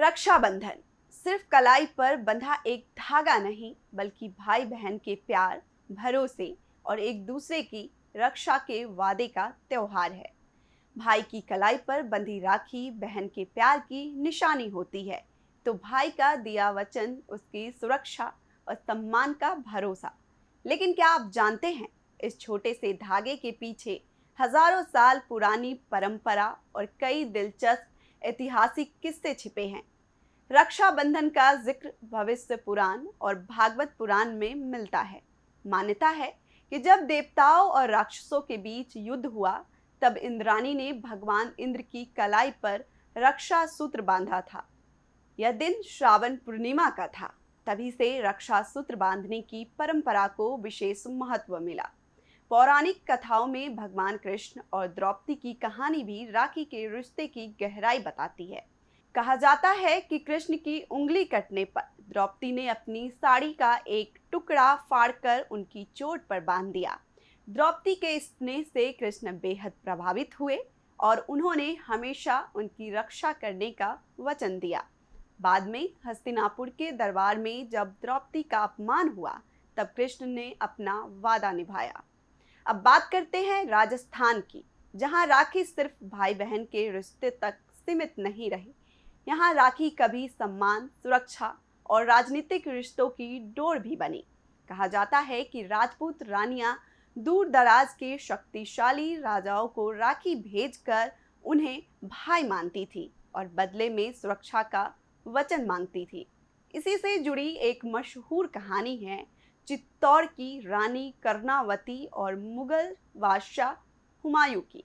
रक्षाबंधन सिर्फ कलाई पर बंधा एक धागा नहीं, बल्कि भाई बहन के प्यार, भरोसे और एक दूसरे की रक्षा के वादे का त्योहार है। भाई की कलाई पर बंधी राखी बहन के प्यार की निशानी होती है, तो भाई का दिया वचन उसकी सुरक्षा और सम्मान का भरोसा। लेकिन क्या आप जानते हैं, इस छोटे से धागे के पीछे हजारों साल पुरानी परंपरा और कई दिलचस्प ऐतिहासिक किस्से छिपे हैं। रक्षाबंधन का जिक्र भविष्य पुराण और भागवत पुराण में मिलता है। मान्यता है कि जब देवताओं और राक्षसों के बीच युद्ध हुआ, तब इंद्राणी ने भगवान इंद्र की कलाई पर रक्षा सूत्र बांधा था। यह दिन श्रावण पूर्णिमा का था। तभी से रक्षा सूत्र बांधने की परंपरा को विशेष महत्व मिला। पौराणिक कथाओं में भगवान कृष्ण और द्रौपदी की कहानी भी राखी के रिश्ते की गहराई बताती है। कहा जाता है कि कृष्ण की उंगली कटने पर द्रौपदी ने अपनी साड़ी का एक टुकड़ा फाड़कर उनकी चोट पर बांध दिया। द्रौपदी के स्नेह से कृष्ण बेहद प्रभावित हुए और उन्होंने हमेशा उनकी रक्षा करने का वचन दिया। बाद में हस्तिनापुर के दरबार में जब द्रौपदी का अपमान हुआ, तब कृष्ण ने अपना वादा निभाया। अब बात करते हैं राजस्थान की, जहां राखी सिर्फ भाई बहन के रिश्ते तक सीमित नहीं रही। यहाँ राखी कभी सम्मान, सुरक्षा और राजनीतिक रिश्तों की डोर भी बनी। कहा जाता है कि राजपूत रानियां दूर दराज के शक्तिशाली राजाओं को राखी भेजकर उन्हें भाई मानती थी और बदले में सुरक्षा का वचन मांगती थी। इसी से जुड़ी एक मशहूर कहानी है चित्तौड़ की रानी कर्णावती और मुगल बादशाह हुमायूं की।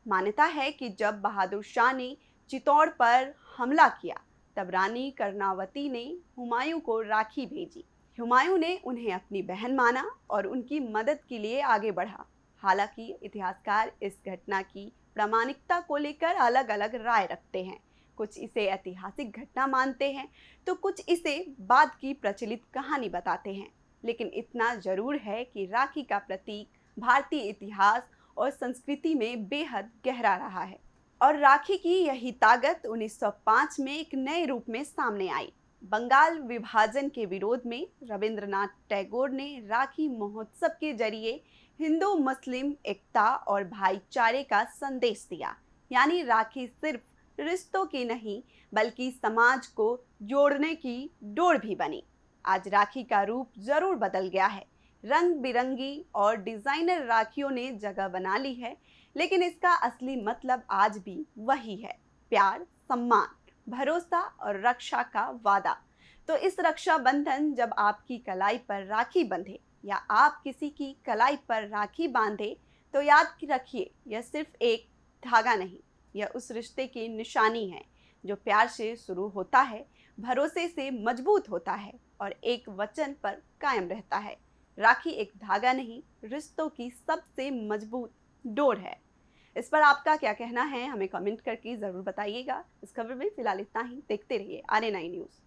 मान्यता है कि जब बहादुर शाह ने चित्तौड़ पर हमला किया, तब रानी कर्णावती ने हुमायूं को राखी भेजी। हुमायूं ने उन्हें अपनी बहन माना और उनकी मदद के लिए आगे बढ़ा। हालांकि इतिहासकार इस घटना की प्रामाणिकता को लेकर अलग अलग राय रखते हैं। कुछ इसे ऐतिहासिक घटना मानते हैं, तो कुछ इसे बाद की प्रचलित कहानी बताते हैं। लेकिन इतना जरूर है कि राखी का प्रतीक भारतीय इतिहास और संस्कृति में बेहद गहरा रहा है। और राखी की यही ताकत 1905 में एक नए रूप में सामने आई। बंगाल विभाजन के विरोध में रविंद्रनाथ टैगोर ने राखी महोत्सव के जरिए हिंदू मुस्लिम एकता और भाईचारे का संदेश दिया। यानी राखी सिर्फ रिश्तों की नहीं, बल्कि समाज को जोड़ने की डोर भी बनी। आज राखी का रूप जरूर बदल गया है। रंग बिरंगी और डिजाइनर राखियों ने जगह बना ली है, लेकिन इसका असली मतलब आज भी वही है, प्यार, सम्मान, भरोसा और रक्षा का वादा। तो इस रक्षाबंधन जब आपकी कलाई पर राखी बंधे या आप किसी की कलाई पर राखी बांधे, तो याद रखिए, यह सिर्फ एक धागा नहीं, यह उस रिश्ते की निशानी है जो प्यार से शुरू होता है, भरोसे से मजबूत होता है और एक वचन पर कायम रहता है। राखी एक धागा नहीं, रिश्तों की सबसे मजबूत डोर है। इस पर आपका क्या कहना है, हमें कमेंट करके ज़रूर बताइएगा। इस खबर में फिलहाल इतना ही। देखते रहिए RNI न्यूज़।